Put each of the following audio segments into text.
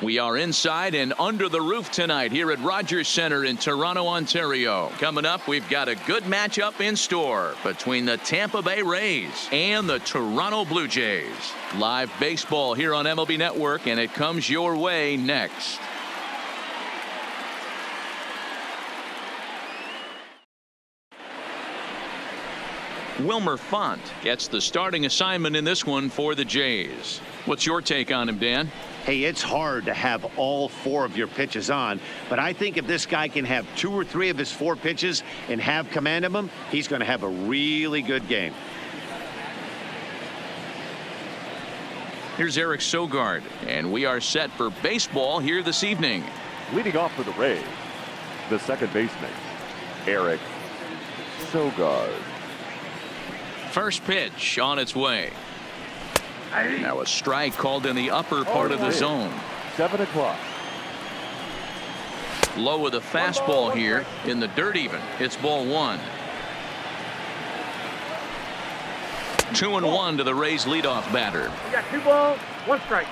We are inside and under the roof tonight here at Rogers Center in Toronto, Ontario. Coming up, we've got a good matchup in store between the Tampa Bay Rays and the Toronto Blue Jays. Live baseball here on MLB Network, and it comes your way next. Wilmer Font gets the starting assignment in this one for the Jays. What's your take on him, Dan? Hey, it's hard to have all 4 of your pitches on, but I think if this guy can have 2 or 3 of his 4 pitches and have command of them, he's going to have a really good game. Here's Eric Sogard, and we are set for baseball here this evening. Leading off for the Rays, the second baseman, Eric Sogard. First pitch on its way. Now a strike called in the upper part of the zone. 7 o'clock. Low with a fastball here in the dirt even. It's ball 1. 2-1 to the Rays leadoff batter. We got 2 balls, 1 strike.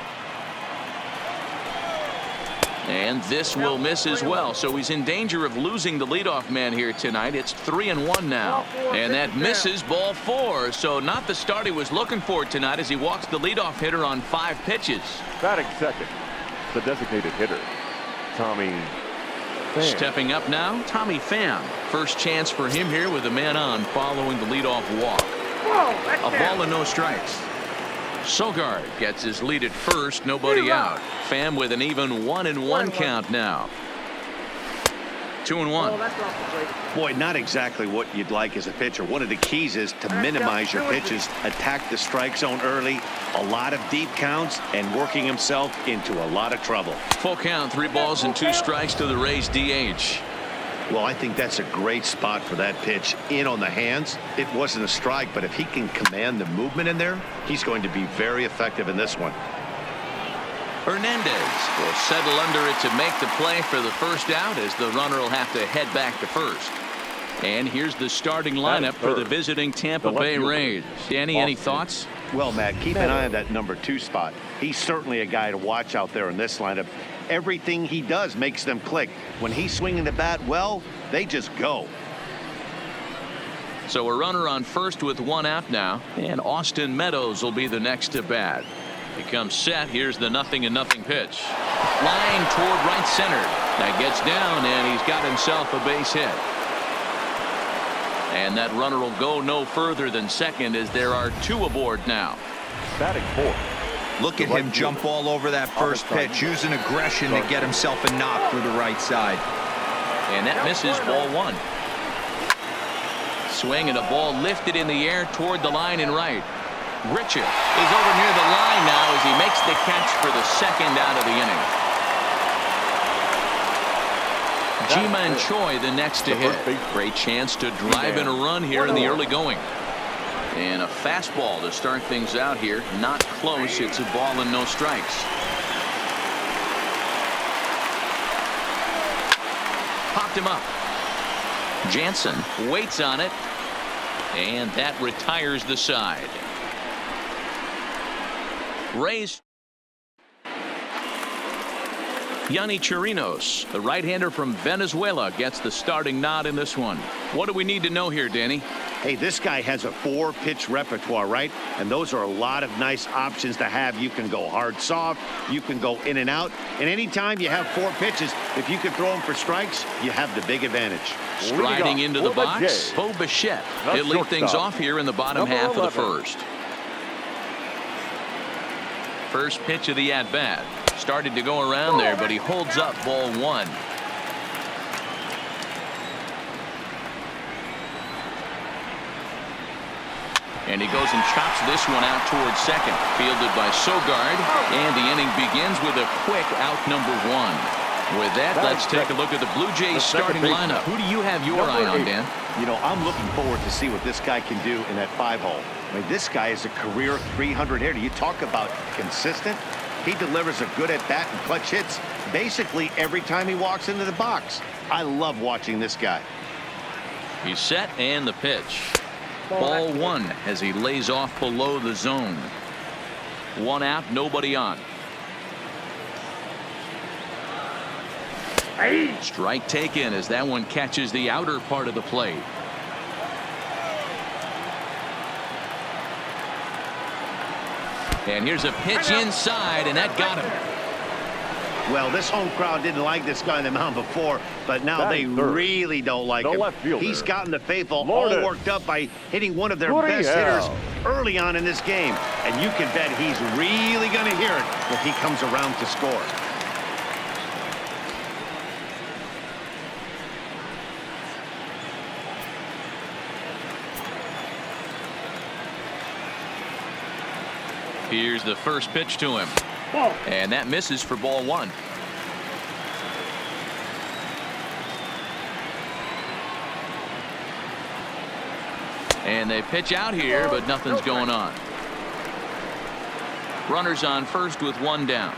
And this will miss as well, so he's in danger of losing the leadoff man here tonight. It's 3-1 now, and that misses ball 4. So not the start he was looking for tonight as he walks the leadoff hitter on 5 pitches. Batting second, the designated hitter, Tommy Pham. Stepping up now, Tommy Pham. First chance for him here with a man on following the leadoff walk. A ball and no strikes. Sogard gets his lead at first, nobody out. Pham with an even 1-1 count now. 2-1. Boy, not exactly what you'd like as a pitcher. One of the keys is to minimize your pitches, attack the strike zone early, a lot of deep counts, and working himself into a lot of trouble. Full count, 3 balls and 2 strikes to the Rays DH. Well, I think that's a great spot for that pitch in on the hands. It wasn't a strike, but if he can command the movement in there, he's going to be very effective in this one. Hernandez will settle under it to make the play for the first out as the runner will have to head back to first. And here's the starting lineup for the visiting Tampa Bay Rays. Danny, any thoughts? Well, Matt, keep an eye on that number 2 spot. He's certainly a guy to watch out there in this lineup. Everything he does makes them click. When he's swinging the bat well, they just go. So a runner on first with 1 out now, and Austin Meadows will be the next to bat. He comes set. Here's the 0-0 pitch. Flying toward right center. That gets down, and he's got himself a base hit. And that runner will go no further than second as there are 2 aboard now. Batting 4. Look at him jump all over that first pitch, using aggression to get himself a knock through the right side. And that misses ball 1. Swing and a ball lifted in the air toward the line and right. Richard is over near the line now as he makes the catch for the second out of the inning. Ji-Man Choi the next to hit. Great chance to drive in a run here in the early going. And a fastball to start things out here. Not close. It's a ball and no strikes. Popped him up. Jansen waits on it. And that retires the side. Rays. Yonny Chirinos, the right-hander from Venezuela, gets the starting nod in this one. What do we need to know here, Danny? Hey, this guy has a 4-pitch repertoire, right? And those are a lot of nice options to have. You can go hard, soft. You can go in and out. And anytime you have 4 pitches, if you can throw them for strikes, you have the big advantage. Striding into the box, Bo Bichette. He'll lead things off here in the bottom half of the first. First pitch of the at-bat. Started to go around there, but he holds up ball 1. And he goes and chops this one out towards second. Fielded by Sogard. And the inning begins with a quick out number 1. With that, let's take a look at the Blue Jays starting lineup. Who do you have your eye on, Dan? You know, I'm looking forward to see what this guy can do in that 5-hole. I mean, this guy is a career 300 hitter. You talk about consistent. He delivers a good at-bat and clutch hits basically every time he walks into the box. I love watching this guy. He's set and the pitch. Ball 1 as he lays off below the zone. 1 out, nobody on. Strike taken as that one catches the outer part of the plate. And here's a pitch inside, and that got him. Well, this home crowd didn't like this guy on the mound before, but now they really don't like him. He's gotten the faithful all worked up by hitting one of their best hitters early on in this game. And you can bet he's really going to hear it if he comes around to score. Here's the first pitch to him. And that misses for ball one. And they pitch out here, but nothing's going on. Runners on first with one down.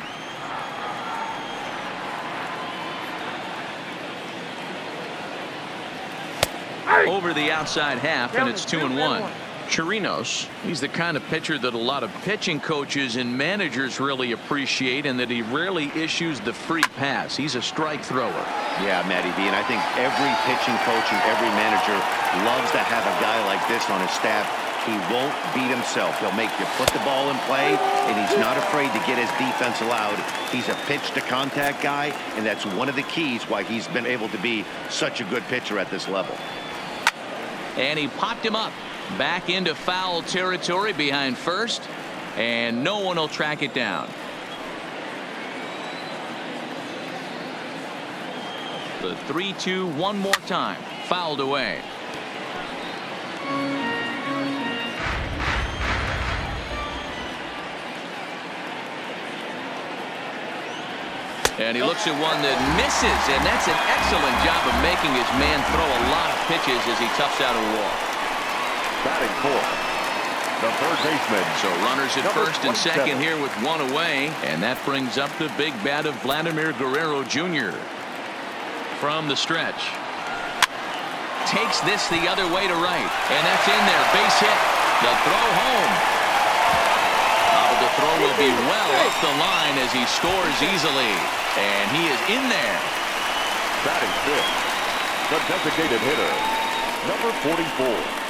Over the outside half, and it's 2-1. Chirinos, he's the kind of pitcher that a lot of pitching coaches and managers really appreciate, and that he rarely issues the free pass. He's a strike thrower. Yeah, Matty B, and I think every pitching coach and every manager loves to have a guy like this on his staff. He won't beat himself. He'll make you put the ball in play, and he's not afraid to get his defense allowed. He's a pitch-to-contact guy, and that's one of the keys why he's been able to be such a good pitcher at this level. And he popped him up. Back into foul territory behind first, and no one will track it down. The 3-2 one more time. Fouled away. And he looks at one that misses, and that's an excellent job of making his man throw a lot of pitches as he toughs out a walk. Batting fourth, the third baseman. So runners at first and second here with one away, and that brings up the big bat of Vladimir Guerrero Jr. From the stretch. Takes this the other way to right, and that's in there. Base hit. The throw home. But the throw will be well off the line as he scores easily, and he is in there. Batting fifth, the designated hitter, number 44.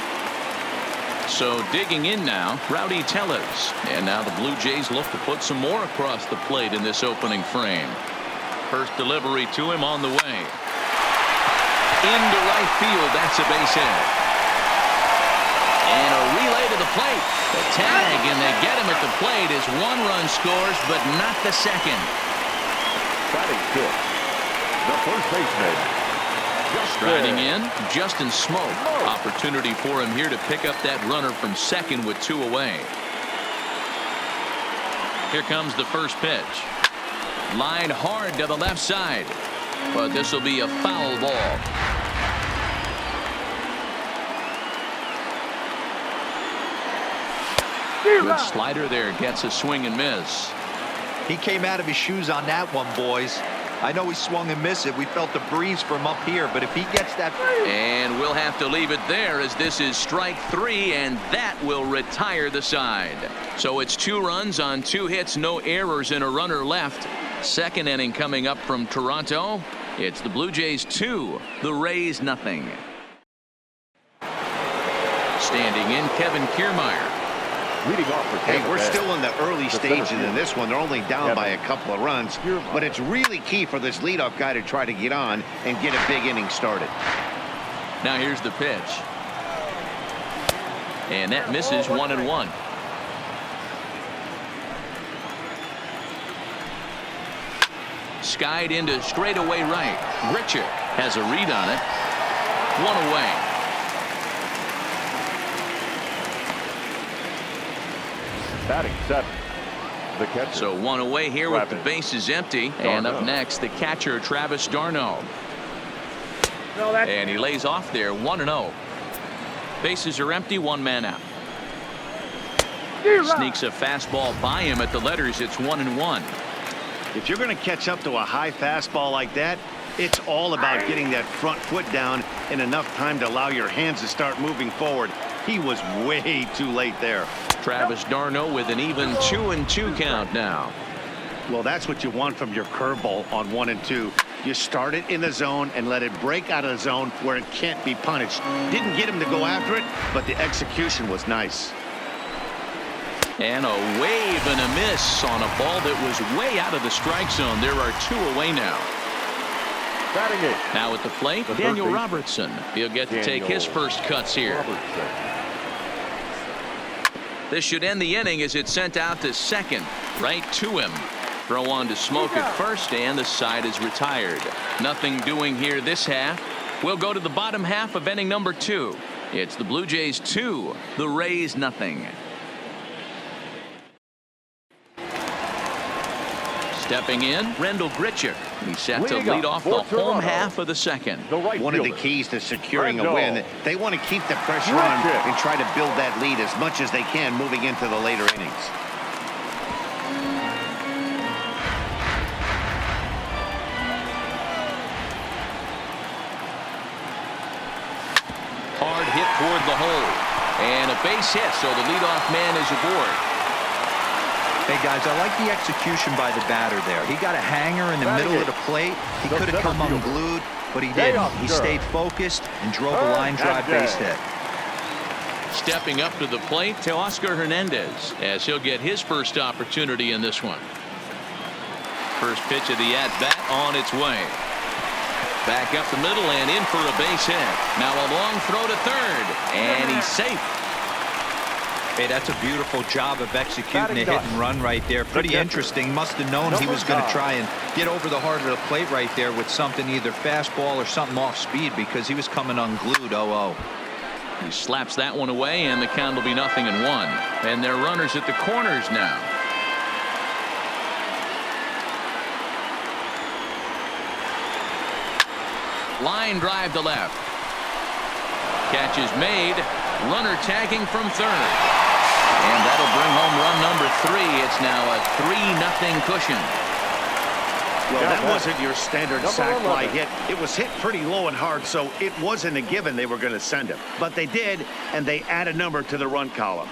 So digging in now, Rowdy Tellez. And now the Blue Jays look to put some more across the plate in this opening frame. First delivery to him on the way. Into right field, that's a base hit. And a relay to the plate. The tag, and they get him at the plate as one run scores, but not the second. Batting fifth, the first baseman. Striding in, Justin Smoke. Opportunity for him here to pick up that runner from second with two away. Here comes the first pitch. Line hard to the left side, but this will be a foul ball. Good slider there, gets a swing and miss. He came out of his shoes on that one, boys. I know he swung and missed it. We felt the breeze from up here, but if he gets that... And we'll have to leave it there as this is strike three, and that will retire the side. So it's 2 runs on 2 hits, no errors, and a runner left. Second inning coming up from Toronto. It's the Blue Jays 2, the Rays nothing. Standing in, Kevin Kiermaier. Leading off for Hey, we're still in the early stages in this one. They're only down by a couple of runs, but it's really key for this leadoff guy to try to get on and get a big inning started. Now here's the pitch. And that misses 1-1. Skied into straightaway right. Richard has a read on it. 1 away. Batting seventh, the catcher. So 1 away here with the bases empty. And up next, the catcher, Travis d'Arnaud. And he lays off there, 1-0. Bases are empty, 1 man out. Sneaks a fastball by him at the letters. It's 1-1. If you're going to catch up to a high fastball like that, it's all about getting that front foot down in enough time to allow your hands to start moving forward. He was way too late there. Travis d'Arnaud with an even 2-2 count now. Well, that's what you want from your curveball on 1 and 2. You start it in the zone and let it break out of the zone where it can't be punished. Didn't get him to go after it, but the execution was nice. And a wave and a miss on a ball that was way out of the strike zone. There are 2 away now. Batting it. Now at the plate, Daniel Robertson. He'll get to take his first cuts here. This should end the inning as it's sent out to second, right to him. Throw on to Smoke at first, and the side is retired. Nothing doing here this half. We'll go to the bottom half of inning number 2. It's the Blue Jays 2, the Rays nothing. Stepping in, Rendell Grichuk. He's set to lead off the home half of the second. One of the keys to securing a win, they want to keep the pressure on and try to build that lead as much as they can moving into the later innings. Hard hit toward the hole. And a base hit, so the leadoff man is aboard. Hey, guys, I like the execution by the batter there. He got a hanger in the middle of the plate. He could have come unglued, but he didn't. He stayed focused and drove a line drive base hit. Stepping up to the plate, Teoscar Hernandez, as he'll get his first opportunity in this one. First pitch of the at-bat on its way. Back up the middle and in for a base hit. Now a long throw to third, and he's safe. Hey, that's a beautiful job of executing a hit and run right there. Pretty interesting. Must have known he was going to try and get over the heart of the plate right there with something, either fastball or something off speed, because he was coming unglued. 0-0. He slaps that one away, and the count will be 0-1. And they're runners at the corners now. Line drive to left. Catch is made. Runner tagging from third. And that'll bring home run number 3. It's now a 3-0 cushion. Well, that wasn't your standard sac fly hit. It was hit pretty low and hard, so it wasn't a given they were going to send him. But they did, and they add a number to the run column.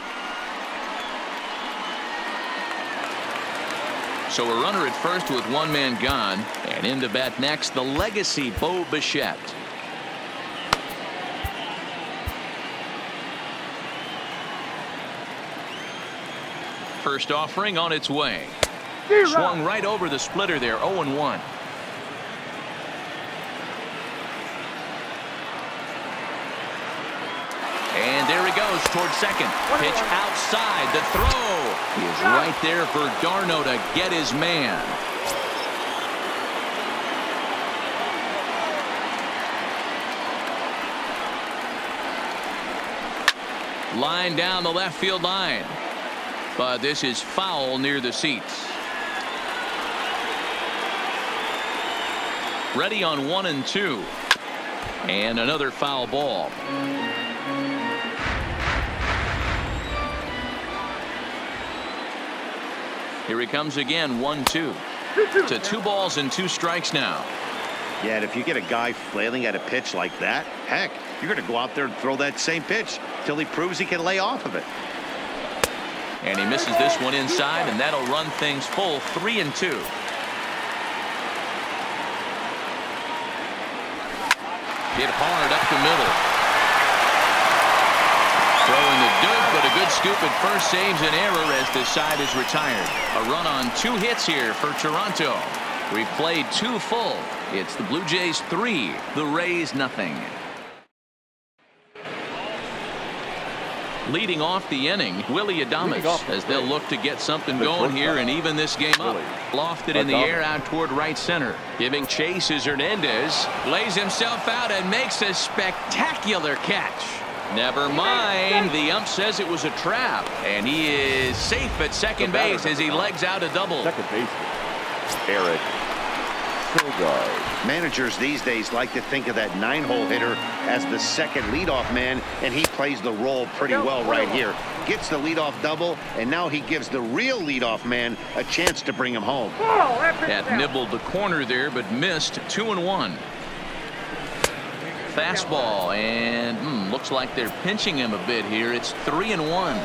So a runner at first with 1 man gone. And in to bat next, the legacy Bo Bichette. First offering on its way. Swung right over the splitter there. 0-1. And there he goes towards second. Pitch outside. The throw. He is right there for Darno to get his man. Line down the left field line. But this is foul near the seats. Ready on 1 and 2. And another foul ball. Here he comes again, 1-2. To 2 balls and 2 strikes now. Yeah, and if you get a guy flailing at a pitch like that, heck, you're going to go out there and throw that same pitch till he proves he can lay off of it. And he misses this one inside, and that'll run things full 3 and 2. Hit hard up the middle. Throwing the dirt, but a good scoop at first saves an error as the side is retired. A run on 2 hits here for Toronto. We've played 2 full. It's the Blue Jays 3, the Rays nothing. Leading off the inning, Willie Adames, as they'll look to get something going here and even this game up. Lofted in the air out toward right center. Giving chase is Hernandez. Lays himself out and makes a spectacular catch. Never mind. The ump says it was a trap. And he is safe at second base as he legs out a double. Second baseman, Eric. Managers these days like to think of that 9-hole hitter as the second leadoff man, and he plays the role pretty well right here. Gets the leadoff double, and now he gives the real leadoff man a chance to bring him home. That nibbled the corner there, but missed. 2-1. Fastball, and looks like they're pinching him a bit here. It's 3-1,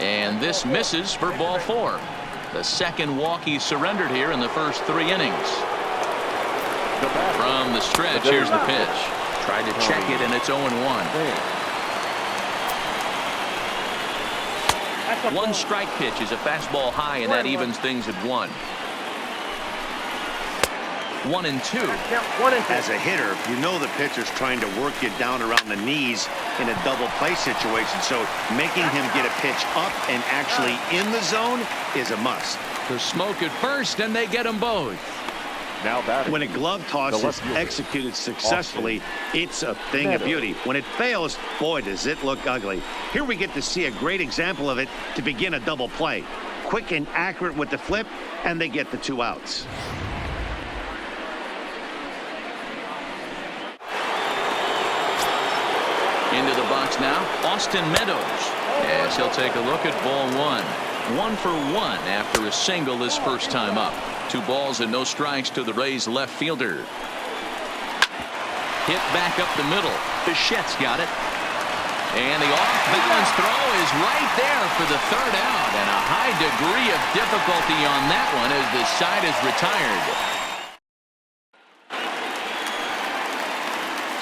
and this misses for ball 4. The second walk he surrendered here in the first 3 innings. From the stretch, here's the pitch. Tried to check it, and it's 0-1. One strike pitch is a fastball high, and that evens things at 1. 1-2. As a hitter, you know the pitcher's trying to work you down around the knees in a double play situation, so making him get a pitch up and actually in the zone is a must. The smoke at first, and they get them both. Now batting. When a glove toss is executed successfully, it's a thing of beauty. When it fails, boy, does it look ugly. Here we get to see a great example of it to begin a double play. Quick and accurate with the flip, and they get the 2 outs. Into the box now, Austin Meadows. As he'll take a look at ball 1. 1 for 1 after a single his first time up. 2 balls and no strikes to the Rays left fielder. Hit back up the middle. Bichette's got it. And the off-balance throw is right there for the 3rd out. And a high degree of difficulty on that one as the side is retired.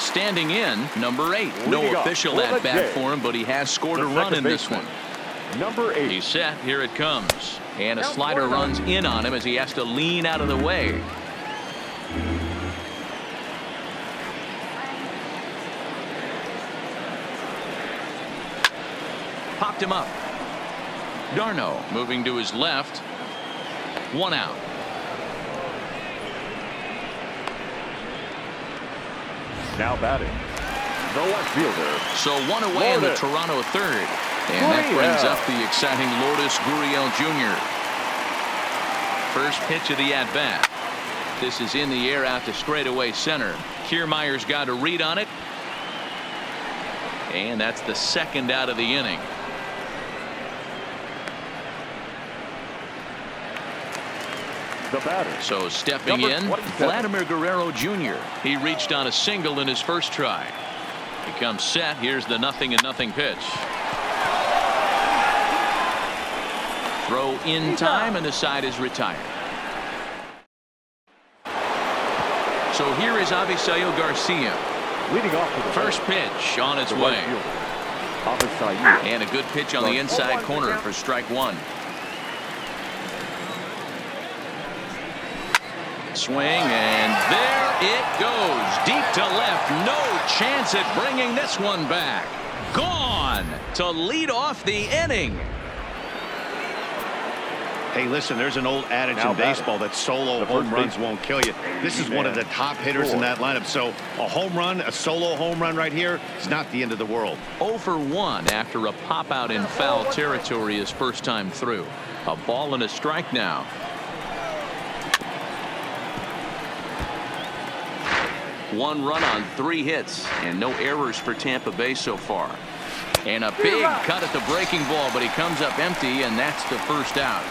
Standing in, number 8. No official at bat for him, but he has scored a run in this one. Number 8. He's set. Here it comes. And a slider runs in on him as he has to lean out of the way. Popped him up. Darno moving to his left. 1 out. Now batting. The left fielder. So 1 away in the Toronto 3rd. And that brings up the exciting Lourdes Gurriel Jr. First pitch of the at-bat. This is in the air out to straightaway center. Kiermaier's got a read on it. And that's the 2nd out of the inning. The batter. So stepping in, Vladimir Guerrero Jr. He reached on a single in his first try. He comes set. Here's the 0-0 pitch. Throw in time, and the side is retired. So here is Avisail Garcia. Leading off to the first pitch on its way. And a good pitch on the inside corner for strike 1. Swing, and there it goes. Deep to left. No chance at bringing this one back. Gone to lead off the inning. Hey, listen, there's an old adage in baseball that solo home runs won't kill you. This is one of the top hitters in that lineup. So a home run, a solo home run right here is not the end of the world. 0 for 1 after a pop out in foul territory his first time through. A ball and a strike now. One run on 3 hits and no errors for Tampa Bay so far. And a big cut at the breaking ball, but he comes up empty, and that's the first out.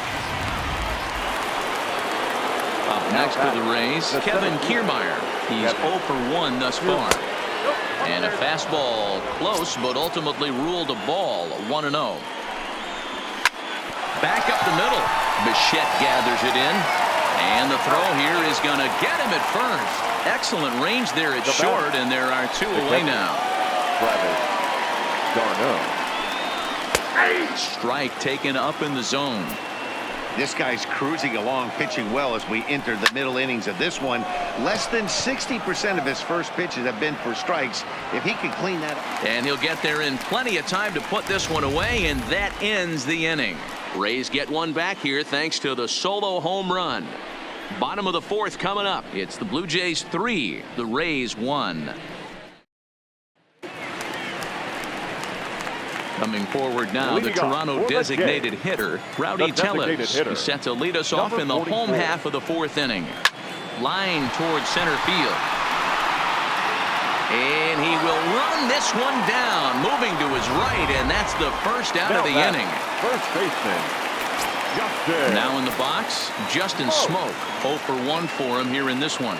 Up next to the Rays, Kevin Kiermaier. He's 0 for 1 thus far. And a fastball close, but ultimately ruled a ball. 1-0. Back up the middle. Bichette gathers it in. And the throw here is going to get him at first. Excellent range there at short, and there are 2 away now. Strike taken up in the zone. This guy's cruising along, pitching well as we enter the middle innings of this one. Less than 60% of his first pitches have been for strikes. If he can clean that up. And he'll get there in plenty of time to put this one away, and that ends the inning. Rays get one back here thanks to the solo home run. Bottom of the 4th coming up. It's the Blue Jays 3, the Rays 1. Coming forward now, the Toronto designated hitter, Rowdy Tellez. He's set to lead us off in the home half of the 4th inning. Line towards center field. And he will run this one down, moving to his right, and that's the first out of the inning. First baseman, Justin. Now in the box, Justin Smoke. 0 for 1 for him here in this one.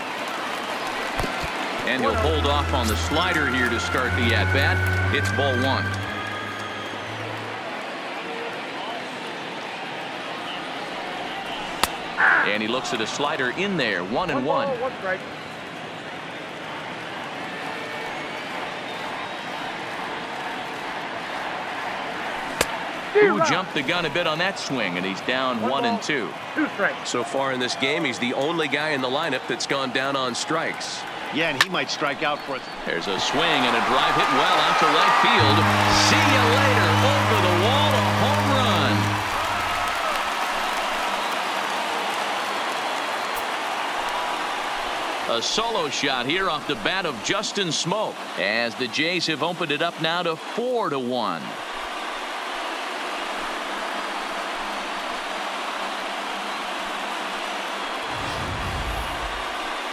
And he'll hold off on the slider here to start the at-bat. It's ball 1. And he looks at a slider in there. 1-1. who jumped the gun a bit on that swing, and he's down 1-2. 2 strikes. So far in this game, he's the only guy in the lineup that's gone down on strikes. Yeah, and he might strike out for us. There's a swing and a drive hit well out to right field. See you later. Over the wall, a home run. A solo shot here off the bat of Justin Smoke, as the Jays have opened it up now to 4-1.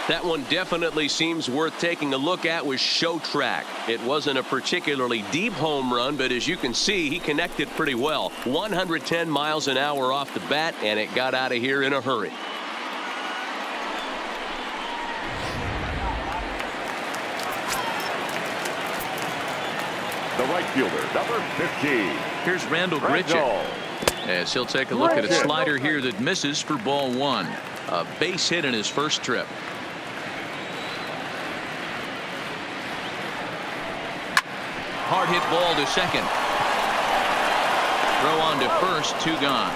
That one definitely seems worth taking a look at with Show Track. It wasn't a particularly deep home run, but as you can see, he connected pretty well. 110 miles an hour off the bat, and it got out of here in a hurry. The right fielder, number 15. Here's Randall Grichuk, as he'll take a look at a slider here that misses for ball 1. A base hit in his first trip. Hard hit ball to second. Throw on to first, 2 gone.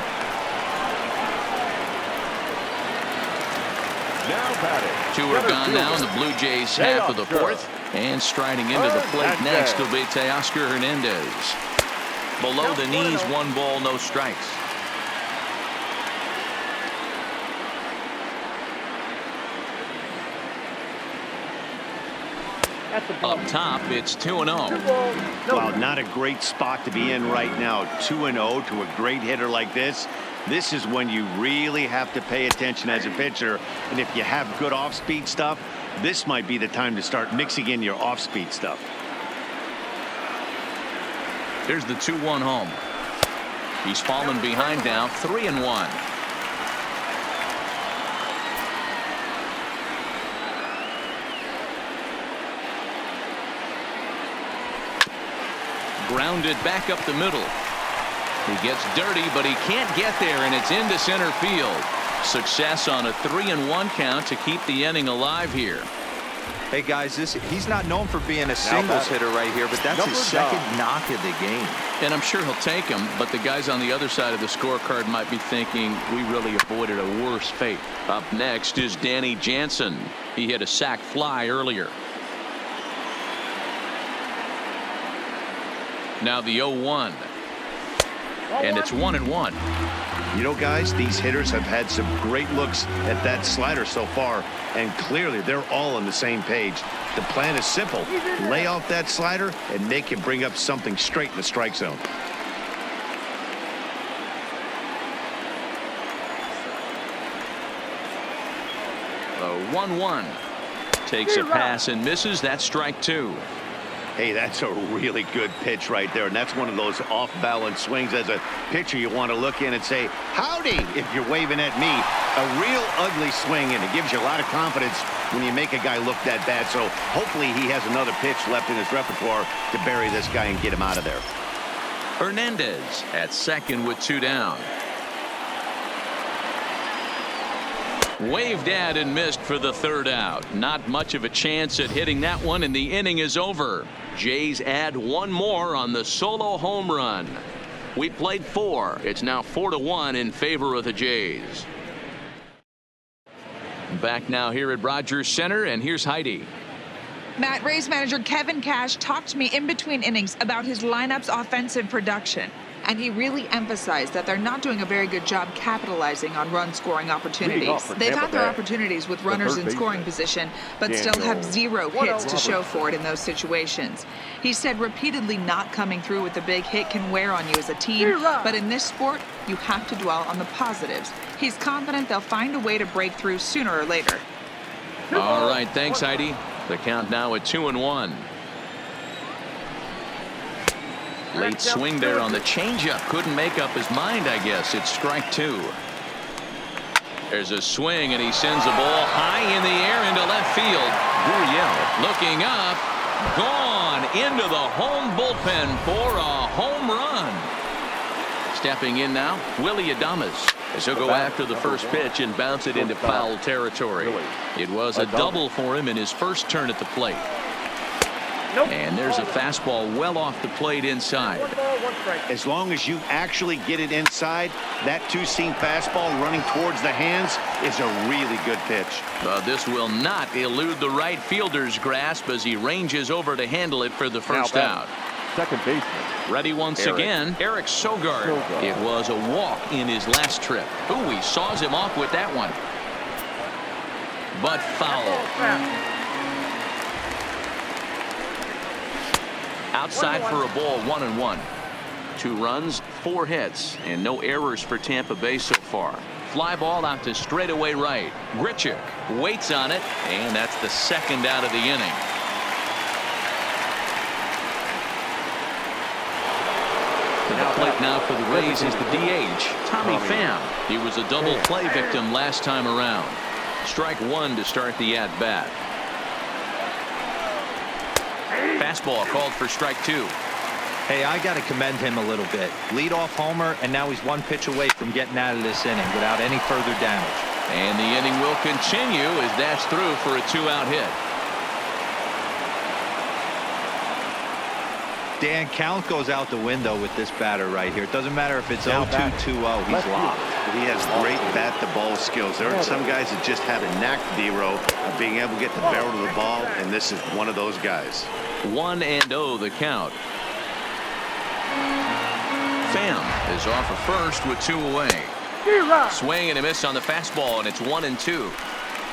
Now batting. 2 are gone now in the Blue Jays half of the 4th. And striding into the plate next will be Teoscar Hernandez. Below the knees, 1 ball, no strikes. Up top, it's 2-0. Wow, not a great spot to be in right now. 2-0 to a great hitter like this. This is when you really have to pay attention as a pitcher. And if you have good off-speed stuff, this might be the time to start mixing in your off-speed stuff. Here's the 2-1 home. He's fallen behind now, 3-1. Grounded back up the middle. He gets dirty, but he can't get there, and it's into center field. Success on a 3-1 count to keep the inning alive here. Hey guys, he's not known for being a singles hitter right here, but that's his second knock of the game. And I'm sure he'll take him, but the guys on the other side of the scorecard might be thinking we really avoided a worse fate. Up next is Danny Jansen. He hit a sac fly earlier. Now the 0-1. And it's 1-1. You know, guys, these hitters have had some great looks at that slider so far, and clearly they're all on the same page. The plan is simple. Lay off that slider and make him bring up something straight in the strike zone. The 1-1. Takes a pass and misses. That's strike 2. Hey, that's a really good pitch right there, and that's one of those off-balance swings. As a pitcher, you want to look in and say, howdy, if you're waving at me. A real ugly swing, and it gives you a lot of confidence when you make a guy look that bad. So hopefully he has another pitch left in his repertoire to bury this guy and get him out of there. Hernandez at second with 2 down. Waved at and missed for the 3rd out. Not much of a chance at hitting that one, and the inning is over. Jays add 1 more on the solo home run. We played 4. It's now 4-1 in favor of the Jays. Back now here at Rogers Center, and here's Heidi. Matt, Rays manager Kevin Cash talked to me in between innings about his lineup's offensive production. And he really emphasized that they're not doing a very good job capitalizing on run-scoring opportunities. They've had their opportunities with runners in scoring position, but still have 0 hits to show for it in those situations. He said repeatedly not coming through with the big hit can wear on you as a team, but in this sport, you have to dwell on the positives. He's confident they'll find a way to break through sooner or later. All right, thanks, Heidi. The count now at 2-1. Late swing there on the changeup. Couldn't make up his mind, I guess. It's strike 2. There's a swing, and he sends the ball high in the air into left field. Gurriel looking up. Gone into the home bullpen for a home run. Stepping in now, Willie Adames, as he'll go after the first pitch and bounce it into foul territory. It was a double for him in his first turn at the plate. And there's a fastball well off the plate inside. 1 ball, 1 strike. As long as you actually get it inside, that two-seam fastball running towards the hands is a really good pitch. This will not elude the right fielder's grasp as he ranges over to handle it for the first out. Second baseman. Ready once again, Eric Sogard. It was a walk in his last trip. Ooh, he saws him off with that one. But foul. Outside for a ball, 1-1. 2 runs, 4 hits, and no errors for Tampa Bay so far. Fly ball out to straightaway right. Grichuk waits on it, and that's the second out of the inning. To the plate now for the Rays is the DH, Tommy Pham. He was a double play victim last time around. Strike 1 to start the at-bat. Fastball called for strike 2. Hey, I got to commend him a little bit. Leadoff homer, and now he's 1 pitch away from getting out of this inning without any further damage. And the inning will continue as that's through for a 2-out hit. Dan, count goes out the window with this batter right here. It doesn't matter if it's 0-2, 2-0. He's locked. He has great bat-to-ball skills. There are some guys that just have a knack, D-Row, of being able to get the barrel to the ball, and this is one of those guys. 1-0 the count. Pham is off of first with 2 away. Swing and a miss on the fastball, and it's 1-2.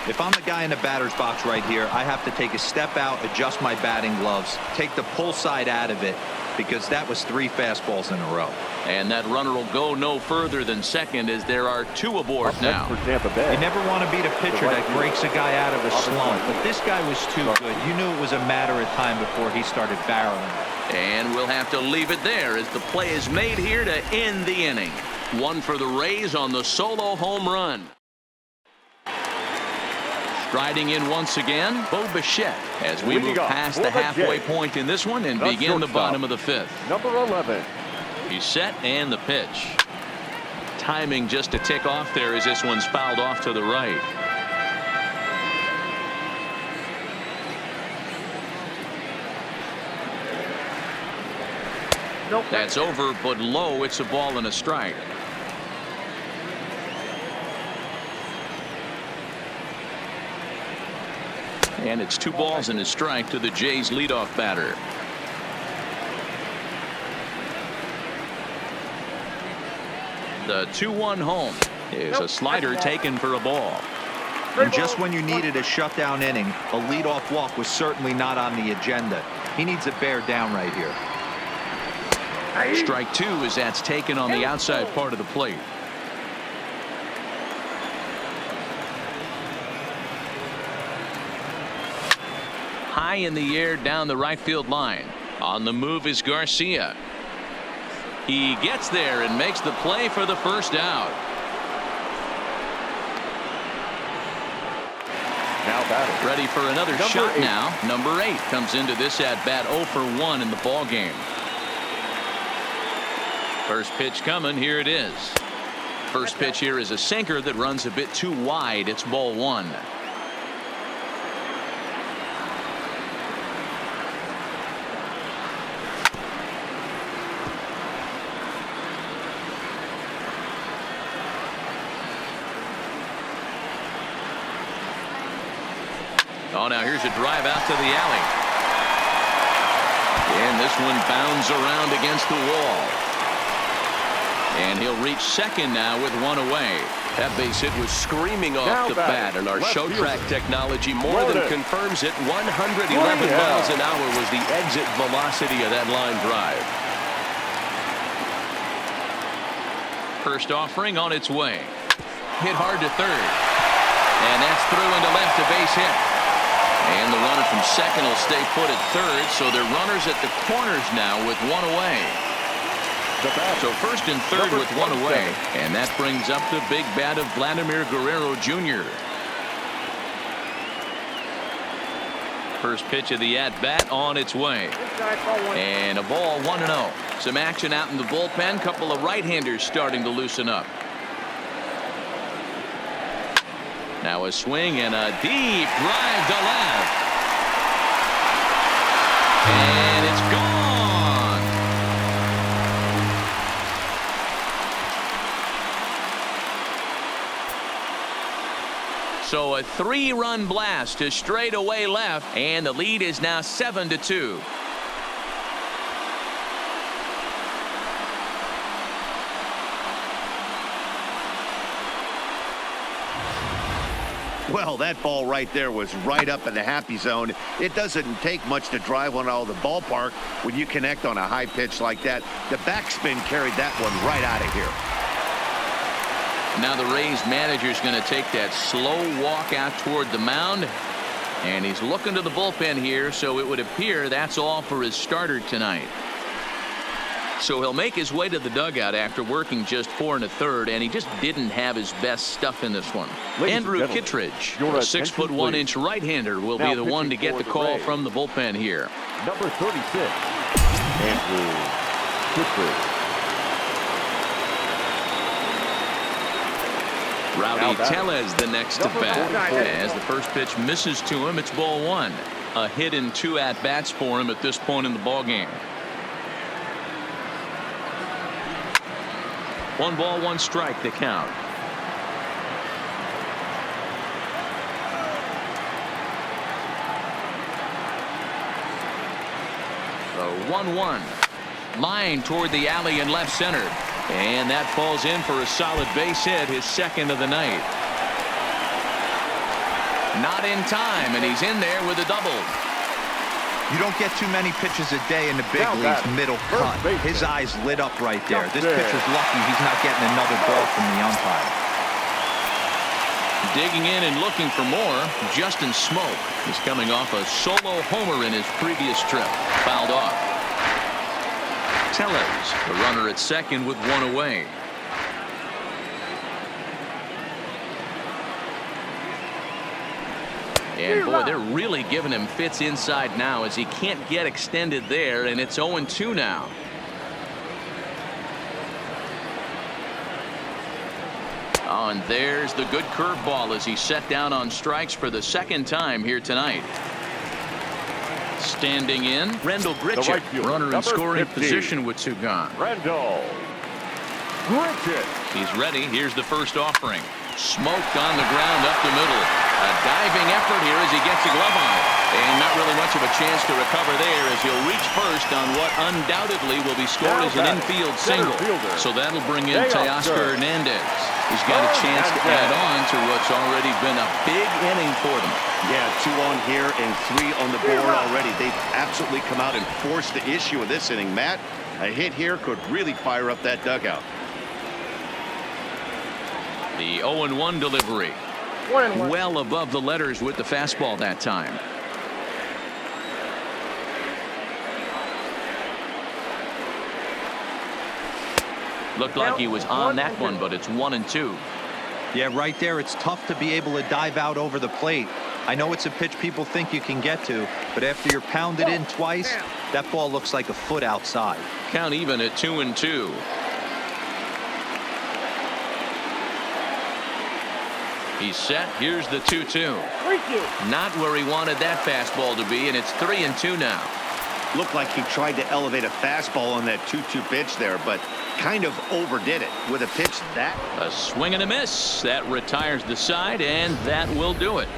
If I'm the guy in the batter's box right here, I have to take a step out, adjust my batting gloves, take the pull side out of it, because that was 3 fastballs in a row. And that runner will go no further than second as there are 2 aboard now. For Tampa Bay. You never want to beat a pitcher that breaks a guy out of a slump, but this guy was too good. You knew it was a matter of time before he started barreling. And we'll have to leave it there as the play is made here to end the inning. 1 for the Rays on the solo home run. Striding in once again, Bo Bichette as we move past the halfway point in this one and begin the bottom of the 5th. Number 11. He's set and the pitch. Timing just a tick off there as this one's fouled off to the right. That's over, but low. It's a ball and a strike. And it's 2 balls and a strike to the Jays leadoff batter. The 2-1 home is a slider taken for a ball. And just when you needed a shutdown inning, a leadoff walk was certainly not on the agenda. He needs to bear down right here. Strike 2 as that's taken on the outside part of the plate. High in the air down the right field line. On the move is Garcia. He gets there and makes the play for the first out. Now batting. Ready for another shot 8. now. Number 8 comes into this at bat 0 for 1 in the ball game. First pitch coming. Here it is. First pitch here is a sinker that runs a bit too wide. It's ball 1. Oh, now here's a drive out to the alley. And this one bounds around against the wall. And he'll reach second now with 1 away. That base hit was screaming off the bat, and our show track technology more than confirms it. 111 miles an hour was the exit velocity of that line drive. First offering on its way. Hit hard to third. And that's through into left, a base hit. And the runner from second will stay put at third, so they're runners at the corners now with 1 away. So first and third with 1 away, and that brings up the big bat of Vladimir Guerrero Jr. First pitch of the at-bat on its way. And a ball 1-0. Some action out in the bullpen. Couple of right-handers starting to loosen up. Now a swing and a deep drive to left. And it's gone. So a 3-run blast to straightaway left, and the lead is now 7-2. Well, that ball right there was right up in the happy zone. It doesn't take much to drive one out of the ballpark when you connect on a high pitch like that. The backspin carried that one right out of here. Now the Rays manager is going to take that slow walk out toward the mound, and he's looking to the bullpen here, so it would appear that's all for his starter tonight. So he'll make his way to the dugout after working just 4 1/3, and he just didn't have his best stuff in this one. Andrew Kittredge, a 6'1" right-hander, will be the one to get the call from the bullpen here. Number 36, Andrew Kittredge. Rowdy Tellez the next to bat. As the first pitch misses to him, it's ball 1. A hit in 2 at-bats for him at this point in the ballgame. 1 ball, 1 strike to count. The 1-1. Line toward the alley in left center. And that falls in for a solid base hit, his second of the night. Not in time, and he's in there with a double. You don't get too many pitches a day in the big leagues middle cut. His eyes lit up right there. This pitcher's lucky he's not getting another ball from the umpire. Digging in and looking for more, Justin Smoke is coming off a solo homer in his previous trip. Fouled off. Tellez, the runner at second with 1 away. And boy, they're really giving him fits inside now as he can't get extended there, and it's 0-2 now. Oh, and there's the good curveball as he's set down on strikes for the second time here tonight. Standing in, Rendell Grichuk, runner in scoring position with 2 gone. Rendell Grichuk. He's ready. Here's the first offering. Smoked on the ground up the middle. A diving effort here as he gets a glove on it. And not really much of a chance to recover there as he'll reach first on what undoubtedly will be scored as an infield single. So that'll bring in Teoscar Hernandez. He's got a chance to add on to what's already been a big inning for them. Yeah, 2 on here and 3 on the board already. They've absolutely come out and forced the issue of this inning. Matt, a hit here could really fire up that dugout. The 0-1 delivery. Well above the letters with the fastball that time. Looked like he was on that one, but it's 1-2. Yeah, right there, it's tough to be able to dive out over the plate. I know it's a pitch people think you can get to, but after you're pounded in twice, that ball looks like a foot outside. Count even at 2-2. He's set. Here's the 2-2. Not where he wanted that fastball to be, and it's 3-2 now. Looked like he tried to elevate a fastball on that 2-2 pitch there, but kind of overdid it with a pitch that. A swing and a miss. That retires the side, and that will do it.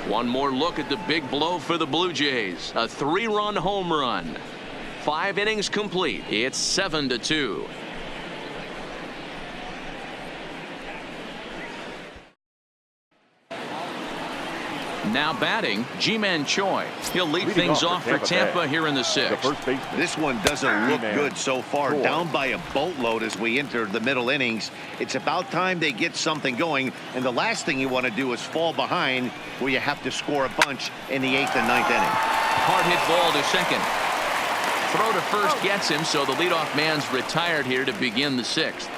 One more look at the big blow for the Blue Jays. A 3-run home run. 5 innings complete. It's 7-2. Now batting, Ji-Man Choi. He'll lead things off for Tampa here in the 6th. This one doesn't look good so far. Down by a boatload as we enter the middle innings. It's about time they get something going, and the last thing you want to do is fall behind where you have to score a bunch in the 8th and 9th inning. Hard hit ball to second. Throw to first gets him, so the leadoff man's retired here to begin the 6th.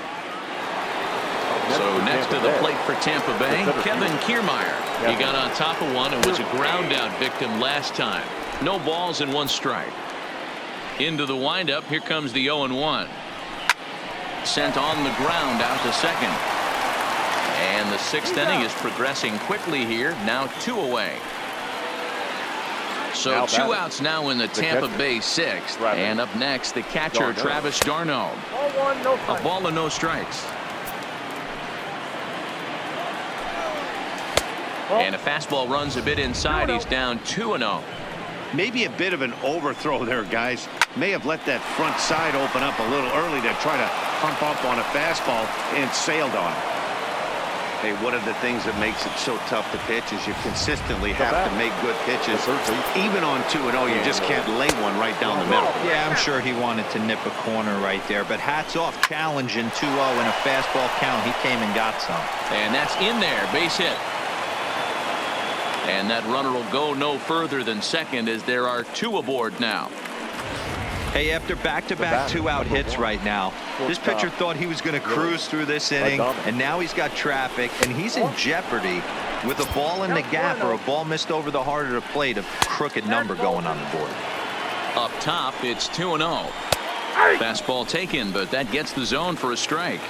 So next to the plate for Tampa Bay, Kevin Kiermaier. He got on top of one and was a ground out victim last time. No balls and 1 strike. Into the windup, here comes the 0-1. Sent on the ground out to second. And the 6th inning is progressing quickly here. Now 2 away. So Now 2 batting. outs now in the Tampa catcher. Bay 6th. Travis. And up next, the catcher, Darno. Travis Darno. Ball one, no A strikes. ball and no strikes. And a fastball runs a bit inside. He's down 2-0. Maybe a bit of an overthrow there, guys. May have let that front side open up a little early to try to pump up on a fastball and sailed on. Hey, one of the things that makes it so tough to pitch is you consistently have to make good pitches. Even on 2-0, you just can't lay one right down the middle. Yeah, I'm sure he wanted to nip a corner right there, but hats off, challenging 2-0 in a fastball count. He came and got some. And that's in there, base hit. And that runner will go no further than second as there are 2 aboard now. Hey, after back-to-back 2-out hits right now, this pitcher thought he was going to cruise through this inning, and now he's got traffic, and he's in jeopardy with a ball in the gap or a ball missed over the heart of the plate, a crooked number going on the board. Up top, it's 2-0. Fastball taken, but that gets the zone for a strike.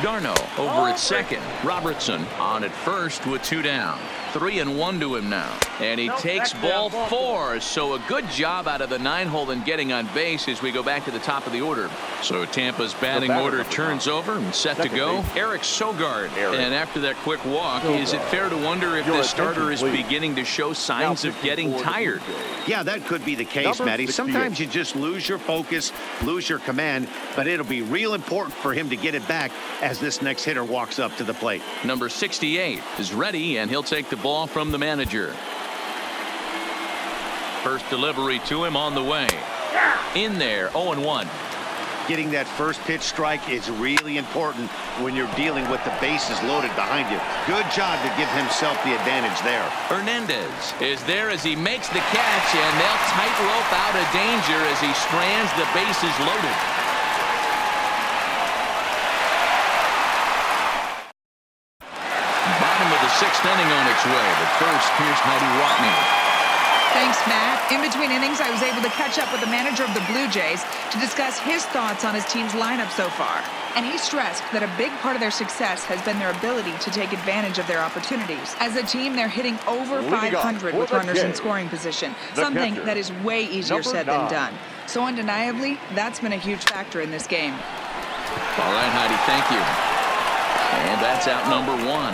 Darno over at second. Robertson on at first with 2 down. 3-1 to him now. And he takes ball 4. So a good job out of the 9-hole in getting on base as we go back to the top of the order. So Tampa's batting order turns over and set to go. Eric Sogard. And after that quick walk, is it fair to wonder if this starter is beginning to show signs of getting tired? Yeah, that could be the case, Matty. Sometimes you just lose your focus, lose your command, but it'll be real important for him to get it back as this next hitter walks up to the plate. Number 68 is ready, and he'll take the ball from the manager. First delivery to him on the way. In there, 0-1. Getting that first pitch strike is really important when you're dealing with the bases loaded behind you. Good job to give himself the advantage there. Hernandez is there as he makes the catch, and they'll tightrope out of danger as he strands the bases loaded. Bottom of the 6th inning on its way, but first, here's Heidi Watney. Thanks, Matt. In between innings, I was able to catch up with the manager of the Blue Jays to discuss his thoughts on his team's lineup so far. And he stressed that a big part of their success has been their ability to take advantage of their opportunities. As a team, they're hitting over 500 with runners in scoring position, something that is way easier said than done. So undeniably, that's been a huge factor in this game. All right, Heidi, thank you. And that's out number 1.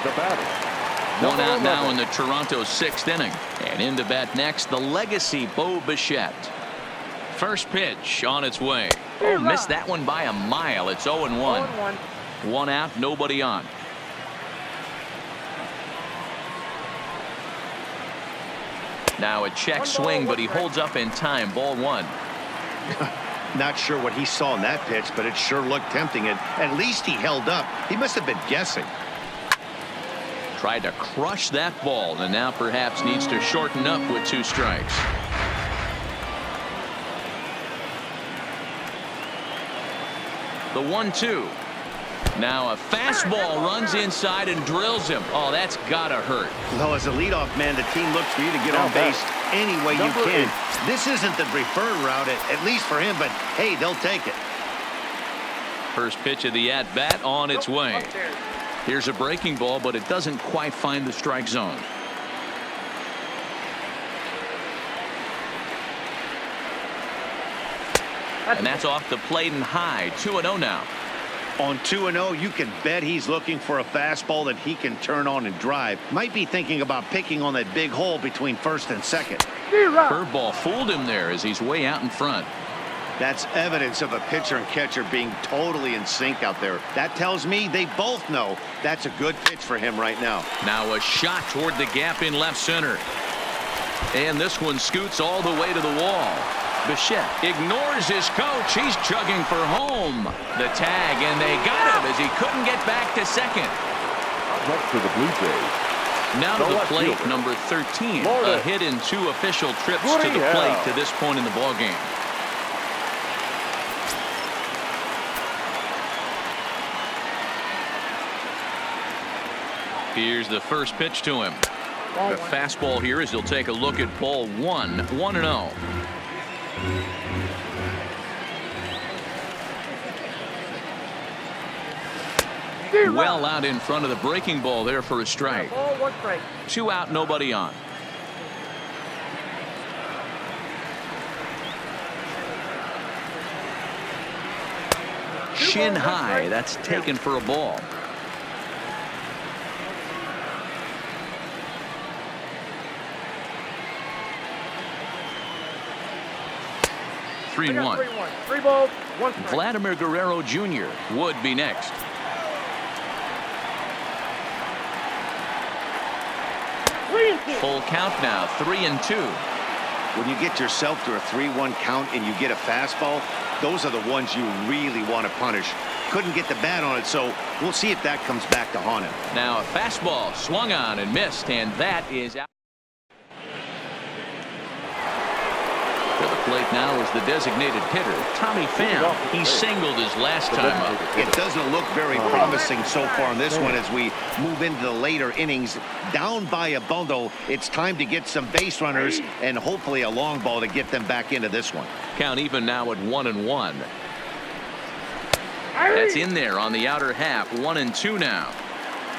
The batter. 1 out now in the Toronto 6th inning. And in to bat next, the legacy Bo Bichette. First pitch on its way. Oh, missed that one by a mile. It's 0-1. 1 out, nobody on. Now a check swing, but he holds up in time. Ball 1. Not sure what he saw in that pitch, but it sure looked tempting. And at least he held up. He must have been guessing. Tried to crush that ball, and now perhaps needs to shorten up with 2 strikes. The 1-2. Now a fastball runs inside and drills him. Oh, that's gotta hurt. Well, as a leadoff man, the team looks for you to get on base any way you can. This isn't the preferred route, at least for him, but hey, they'll take it. First pitch of the at-bat on its way. Here's a breaking ball, but it doesn't quite find the strike zone. And that's off the plate and high. 2-0 now. On 2-0, you can bet he's looking for a fastball that he can turn on and drive. Might be thinking about picking on that big hole between first and second. Curveball fooled him there as he's way out in front. That's evidence of a pitcher and catcher being totally in sync out there. That tells me they both know that's a good pitch for him right now. Now a shot toward the gap in left center. And this one scoots all the way to the wall. Bichette ignores his coach. He's chugging for home. The tag, and they got him as he couldn't get back to second. Next for the Blue Jays. Now to the plate, number 13. A hit in 2 official trips to the plate to this point in the ballgame. Here's the first pitch to him. The fastball here as he'll take a look at ball 1. 1-0. Well out in front of the breaking ball there for a strike. Ball, 1 strike. 2 out, nobody on. Shin high, that's taken for a ball. I 3-1. got 3-1. 3 balls, 1 strike. Vladimir Guerrero Jr. would be next. Full count now, 3-2. When you get yourself to a 3-1 count and you get a fastball, those are the ones you really want to punish. Couldn't get the bat on it, so we'll see if that comes back to haunt him. Now a fastball swung on and missed, and that is out. To the plate now is the designated hitter, Tommy Pham. He singled his last time up. It doesn't look very promising so far in this one as we move into the later innings. Down by a bundle, it's time to get some base runners and hopefully a long ball to get them back into this one. Count even now at 1-1. That's in there on the outer half, 1-2 now.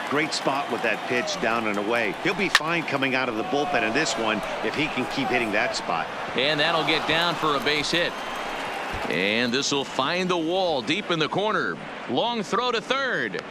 Great spot with that pitch down and away. He'll be fine coming out of the bullpen in this one if he can keep hitting that spot. And that'll get down for a base hit. And this will find the wall deep in the corner. Long throw to third.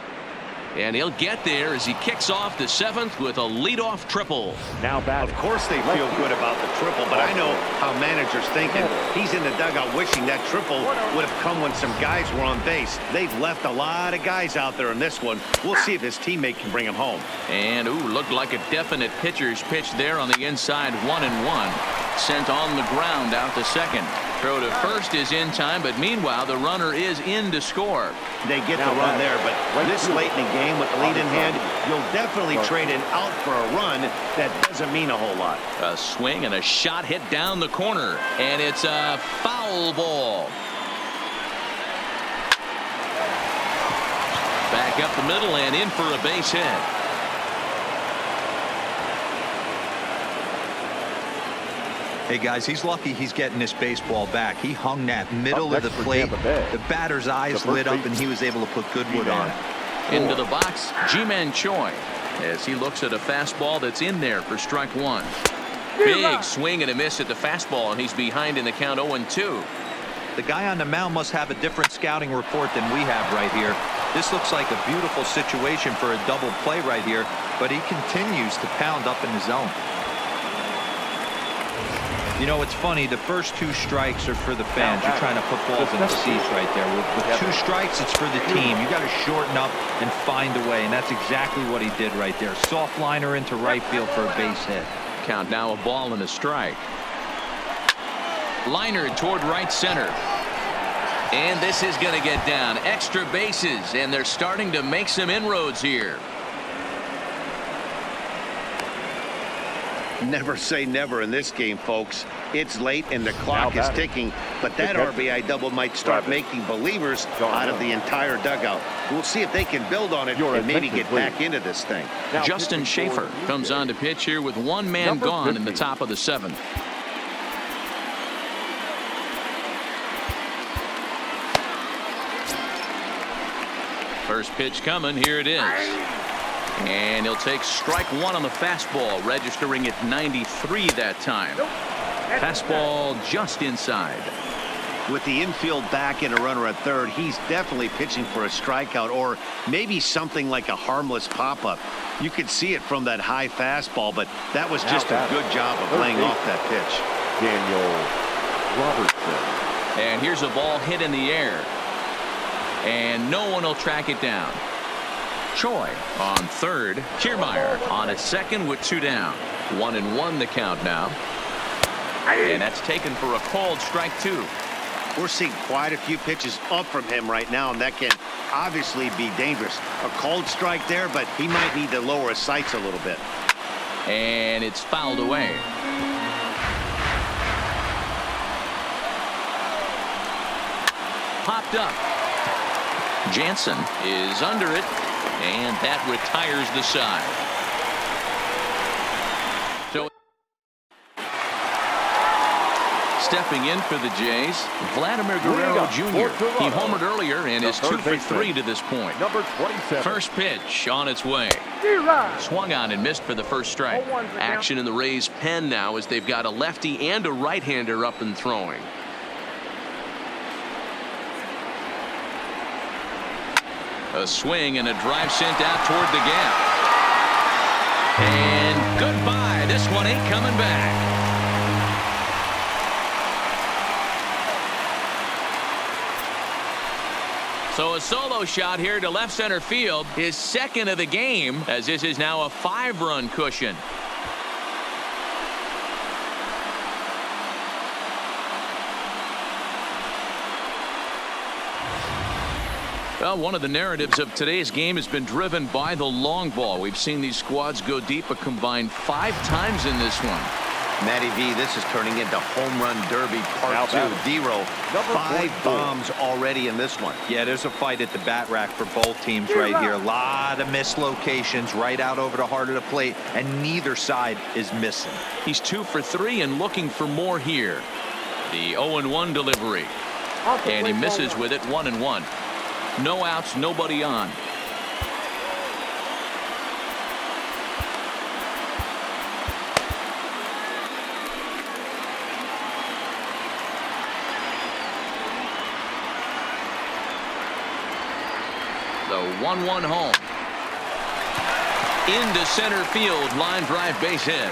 And he'll get there as he kicks off the 7th with a leadoff triple. Now back. Of course they feel good about the triple, but I know how managers thinking. He's in the dugout wishing that triple would have come when some guys were on base. They've left a lot of guys out there in this one. We'll see if his teammate can bring him home. And looked like a definite pitcher's pitch there on the inside, 1-1. Sent on the ground out to second. Throw to first is in time, but meanwhile the runner is in to score. They get the run there, but this late in the game with the lead in hand, you'll definitely trade an out for a run. That doesn't mean a whole lot. A swing and a shot hit down the corner, and it's a foul ball. Back up the middle and in for a base hit. Hey guys, he's lucky he's getting this baseball back. He hung that middle of the plate. The batter's eyes lit up and he was able to put good wood on it. Into the box, Ji-Man Choi, as he looks at a fastball that's in there for strike 1. Big swing and a miss at the fastball, and he's behind in the count 0-2. The guy on the mound must have a different scouting report than we have right here. This looks like a beautiful situation for a double play right here, but he continues to pound up in the zone. You know, it's funny, the first 2 strikes are for the fans. You're trying to put balls in the seats right there. With 2 strikes, it's for the team. You got to shorten up and find a way, and that's exactly what he did right there. Soft liner into right field for a base hit. Count now, a ball and a strike. Liner toward right center. And this is going to get down. Extra bases, and they're starting to make some inroads here. Never say never in this game, folks. It's late and the clock is ticking, but that RBI double might start making believers out of the entire dugout. We'll see if they can build on it and maybe get back into this thing. Justin Schaefer comes on to pitch here with 1 man gone in the top of the 7th. First pitch coming. Here it is. And he'll take strike 1 on the fastball, registering at 93 that time. Fastball just inside. With the infield back and a runner at third, he's definitely pitching for a strikeout or maybe something like a harmless pop-up. You could see it from that high fastball, but that was just a good job of laying off that pitch. Daniel Robertson. And here's a ball hit in the air. And no one will track it down. Choi on third. Kiermaier on at second with 2 down. 1-1 the count now. And that's taken for a called strike 2. We're seeing quite a few pitches up from him right now, and that can obviously be dangerous. A called strike there, but he might need to lower his sights a little bit. And it's fouled away. Popped up. Jansen is under it, and that retires the side. So stepping in for the Jays, Vladimir Guerrero Jr. He homered earlier and is 2 for 3 to this point. Number 27. First pitch on its way. Swung on and missed for the first strike. Action in the Rays' pen now as they've got a lefty and a right-hander up and throwing. A swing and a drive sent out toward the gap. And goodbye. This one ain't coming back. So a solo shot here to left center field, his second of the game, as this is now a 5-run cushion. Well, one of the narratives of today's game has been driven by the long ball. We've seen these squads go deep a combined 5 times in this one. Matty V, this is turning into home run derby part 2. D-Row, 5 bombs already in this one. Yeah, there's a fight at the bat rack for both teams right here. A lot of mislocations right out over the heart of the plate, and neither side is missing. He's 2 for 3 and looking for more here. The 0-1 delivery. And he misses with it, 1-1. No outs, nobody on. The 1-1 home. Into center field, line drive, base hit.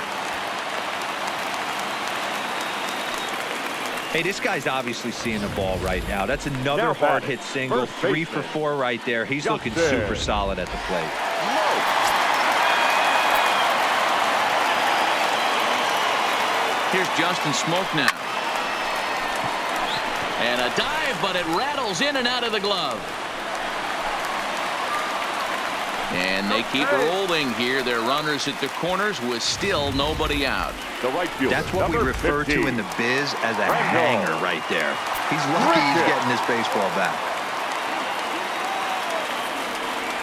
Hey, this guy's obviously seeing the ball right now. That's another hard hit single. 3 for 4 right there. He's looking super solid at the plate. Here's Justin Smoke now. And a dive, but it rattles in and out of the glove. And they keep rolling here. Their runners at the corners with still nobody out. The right fielder. That's what we refer to in the biz as a hanger right there. He's lucky he's getting his baseball back.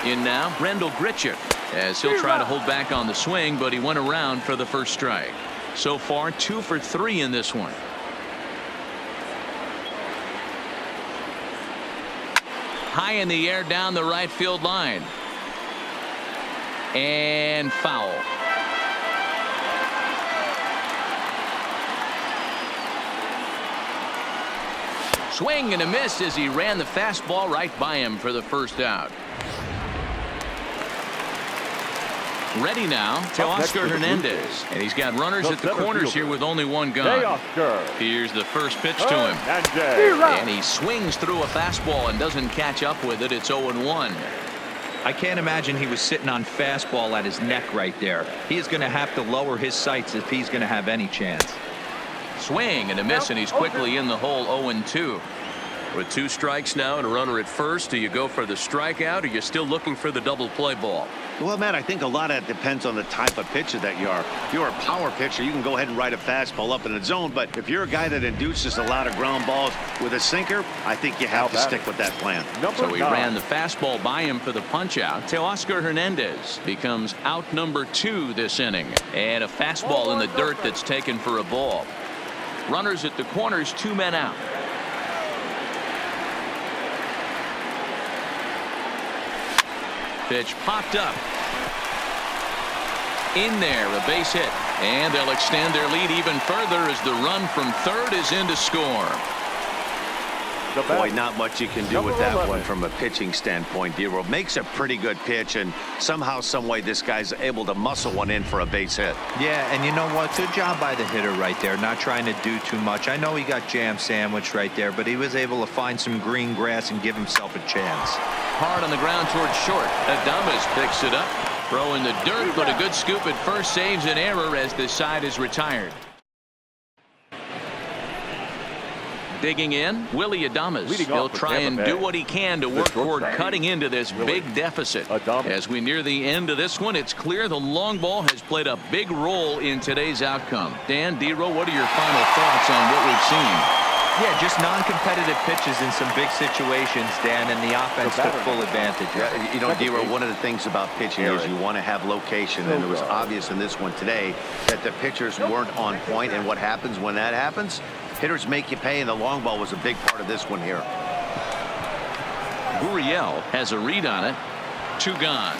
In now, Rendell Grichuk, as he'll try to hold back on the swing, but he went around for the first strike. So far, 2 for 3 in this one. High in the air down the right field line. And foul. Swing and a miss as he ran the fastball right by him for the first out. Ready now, Teoscar Hernandez. And he's got runners at the corners here with only one gun. Here's the first pitch to him. And he swings through a fastball and doesn't catch up with it. It's 0-1. I can't imagine he was sitting on fastball at his neck right there. He is going to have to lower his sights if he's going to have any chance. Swing and a miss, and he's quickly in the hole. 0-2. With 2 strikes now and a runner at first, do you go for the strikeout, or are you still looking for the double play ball? Well, Matt, I think a lot of it depends on the type of pitcher that you are. If you're a power pitcher, you can go ahead and ride a fastball up in the zone. But if you're a guy that induces a lot of ground balls with a sinker, I think you have to stick with that plan. So he ran the fastball by him for the punch out. Teoscar Hernandez becomes out number 2 this inning. And a fastball in the dirt that's taken for a ball. Runners at the corners, 2 men out. Pitch popped up. In there, a base hit. And they'll extend their lead even further as the run from third is in to score. Boy, not much you can do with that one from a pitching standpoint. D-Row makes a pretty good pitch, and somehow, some way, this guy's able to muscle one in for a base hit. Yeah, and you know what? Good job by the hitter right there, not trying to do too much. I know he got jam sandwiched right there, but he was able to find some green grass and give himself a chance. Hard on the ground towards short. Adames picks it up. Throw in the dirt, but a good scoop at first saves an error as this side is retired. Digging in, Willie Adames. He'll try and do what he can to work toward cutting into this big deficit. As we near the end of this one, it's clear the long ball has played a big role in today's outcome. Dan, D-Row, what are your final thoughts on what we've seen? Yeah, just non-competitive pitches in some big situations, Dan, and the offense took full advantage. Yeah, you know, D-Row, one of the things about pitching is you want to have location, and it was obvious in this one today that the pitchers weren't on point, and what happens when that happens? Hitters make you pay, and the long ball was a big part of this one here. Gurriel has a read on it. 2 gone.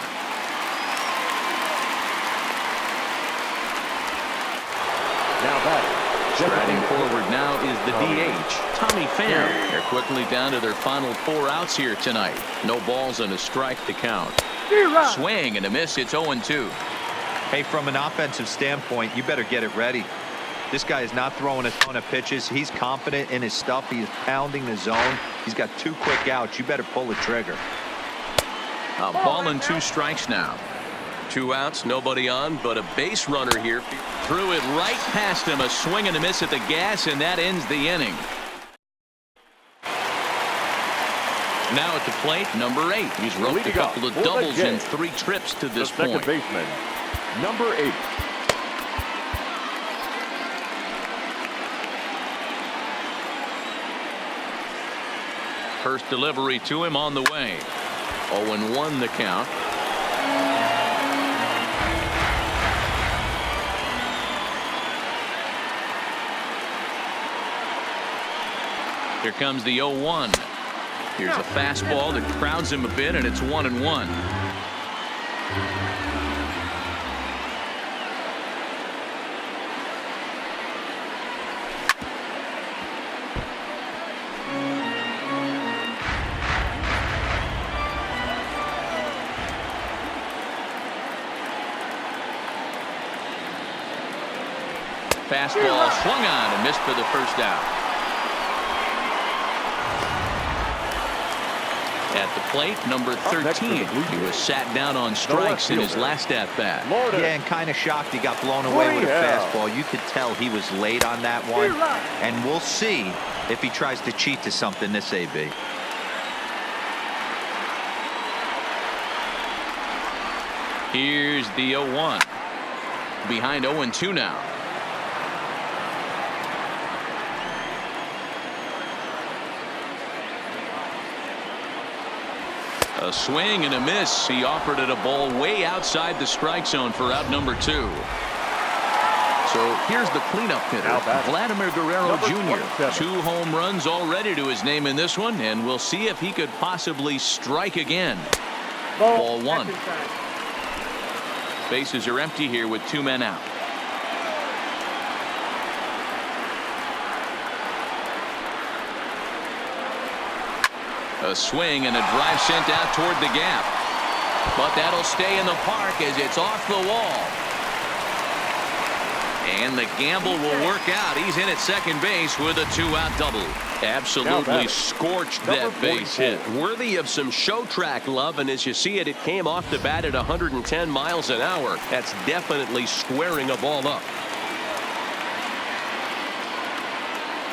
Now batting. Striding forward now is the DH, Tommy Pham. They're quickly down to their final 4 outs here tonight. No balls and a strike to count. Swing and a miss. It's 0-2. Hey, from an offensive standpoint, you better get it ready. This guy is not throwing a ton of pitches. He's confident in his stuff. He is pounding the zone. He's got 2 quick outs. You better pull the trigger. A ball and 2 strikes now. 2 outs, nobody on, but a base runner here. Threw it right past him. A swing and a miss at the gas, and that ends the inning. Now at the plate, number 8. He's roped a couple of doubles in 3 trips to this point. Second baseman, number 8. First delivery to him on the way. 0-1 the count. Here comes the 0-1. Here's a fastball that crowds him a bit, and it's 1-1. Fastball swung on and missed for the first out. At the plate, number 13. He was sat down on strikes in his last at-bat. Yeah, and kind of shocked he got blown away with a fastball. You could tell he was late on that one. And we'll see if he tries to cheat to something this AB. Here's the 0-1. Behind 0-2 now. A swing and a miss. He offered it a ball way outside the strike zone for out number 2. So here's the cleanup hitter, Vladimir Guerrero Jr. 2 home runs already to his name in this one, and we'll see if he could possibly strike again. Ball 1. Bases are empty here with 2 men out. A swing and a drive sent out toward the gap. But that'll stay in the park as it's off the wall. And the gamble will work out. He's in at second base with a 2-out double. Absolutely scorched that base hit. Worthy of some show track love, and as you see it, it came off the bat at 110 miles an hour. That's definitely squaring a ball up.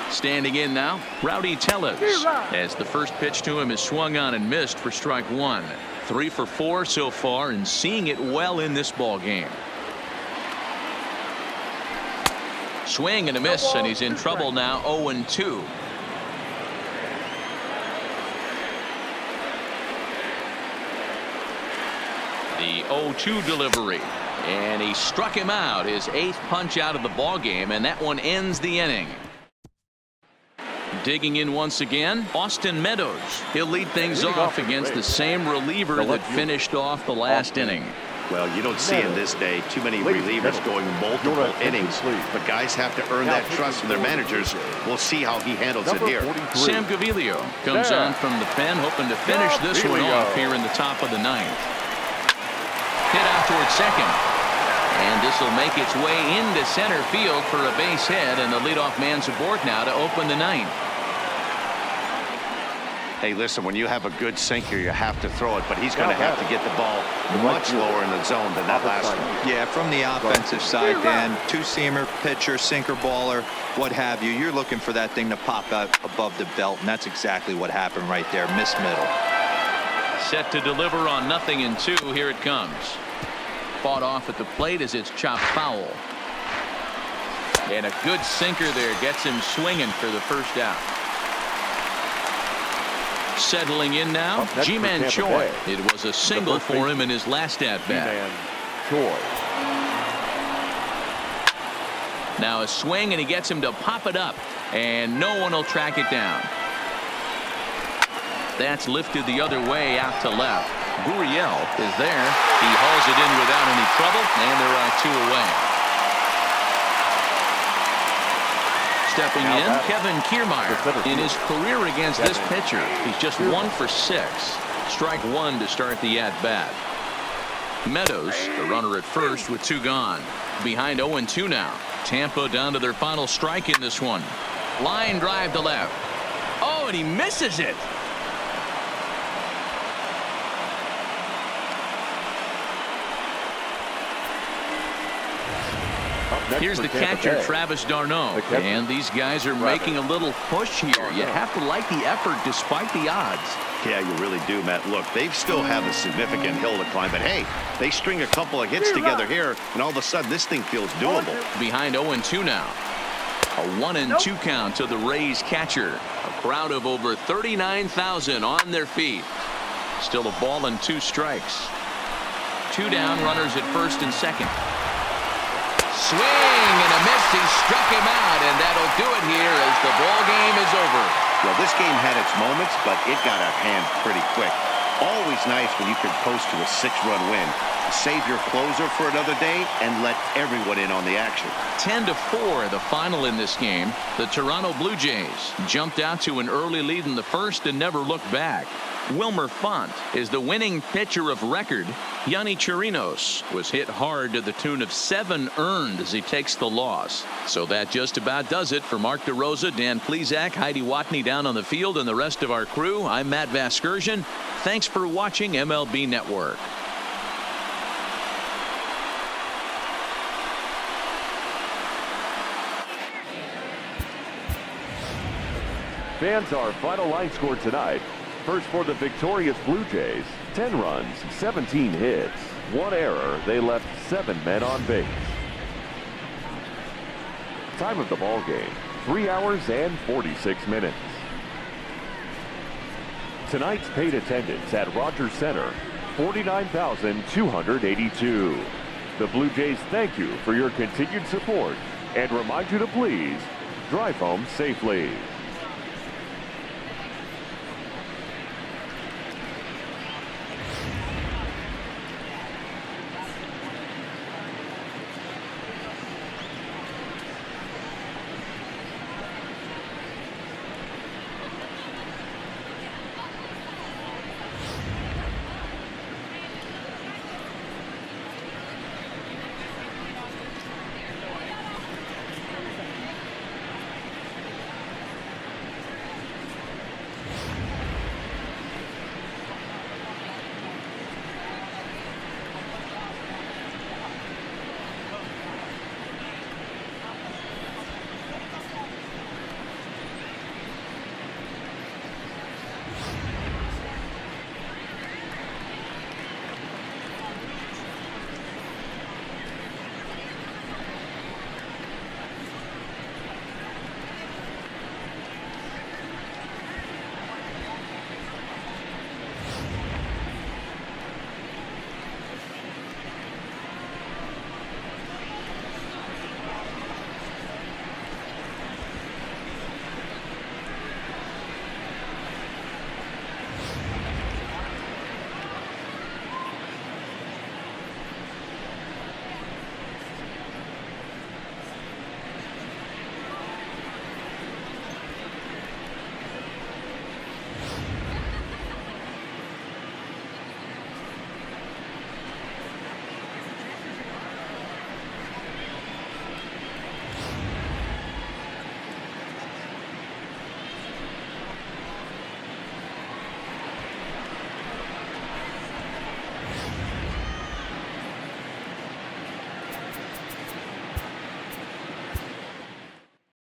Standing in now, Rowdy Tellez, as the first pitch to him is swung on and missed for strike 1. 3 for 4 so far, and seeing it well in this ball game. Swing and a miss, and he's in trouble now. 0-2. The 0-2 delivery, and he struck him out. His 8th punch out of the ball game, and that one ends the inning. Digging in once again, Austin Meadows. He'll lead things off against the same reliever that finished off the last inning. Well, you don't see in this day too many relievers going multiple innings, but guys have to earn that trust from their managers. We'll see how he handles it here. Sam Gaviglio comes on from the pen, hoping to finish this one off here in the top of the 9th. Hit out towards second. And this will make its way into center field for a base hit, and the leadoff man's aboard now to open the 9th. Hey, listen, when you have a good sinker, you have to throw it, but he's going to have to get the ball much lower in the zone than that last one. Yeah, from the offensive side, Dan, 2-seamer, pitcher, sinker baller, what have you. You're looking for that thing to pop out above the belt, and that's exactly what happened right there. Miss middle. Set to deliver on 0-2. Here it comes. Fought off at the plate as it's chopped foul. And a good sinker there gets him swinging for the first out. Settling in now, Ji-Man Choi. It was a single for him in his last at-bat. Now a swing, and he gets him to pop it up, and no one will track it down. That's lifted the other way out to left. Gurriel is there. He hauls it in without any trouble, and there are 2 away. Stepping in, Kevin Kiermaier. In his career against this pitcher, he's just 1 for 6. Strike 1 to start the at-bat. Meadows, the runner at first with 2 gone. Behind 0-2 now. Tampa down to their final strike in this one. Line drive to left. Oh, and he misses it. Here's the catcher, Travis d'Arnaud. And these guys are making a little push here. You have to like the effort despite the odds. Yeah, you really do, Matt. Look, they still have a significant hill to climb, but hey, they string a couple of hits together here, and all of a sudden this thing feels doable. Behind 0-2 now. A 1-2 count to the Rays catcher. A crowd of over 39,000 on their feet. Still a ball and 2 strikes. 2 down, runners at first and second. Swing and a miss. He struck him out, and that'll do it here as the ball game is over. Well, this game had its moments, but it got out of hand pretty quick. Always nice when you can coast to a 6-run win. Save your closer for another day and let everyone in on the action. 10-4 the final in this game. The Toronto Blue Jays jumped out to an early lead in the first and never looked back. Wilmer Font is the winning pitcher of record. Yonny Chirinos was hit hard to the tune of 7 earned as he takes the loss. So that just about does it for Mark DeRosa, Dan Plesac, Heidi Watney down on the field, and the rest of our crew. I'm Matt Vasgersian. Thanks for watching MLB Network. Fans, our final line score tonight. First for the victorious Blue Jays, 10 runs, 17 hits, 1 error. They left 7 men on base. Time of the ball game, 3 hours and 46 minutes. Tonight's paid attendance at Rogers Center, 49,282. The Blue Jays thank you for your continued support and remind you to please drive home safely.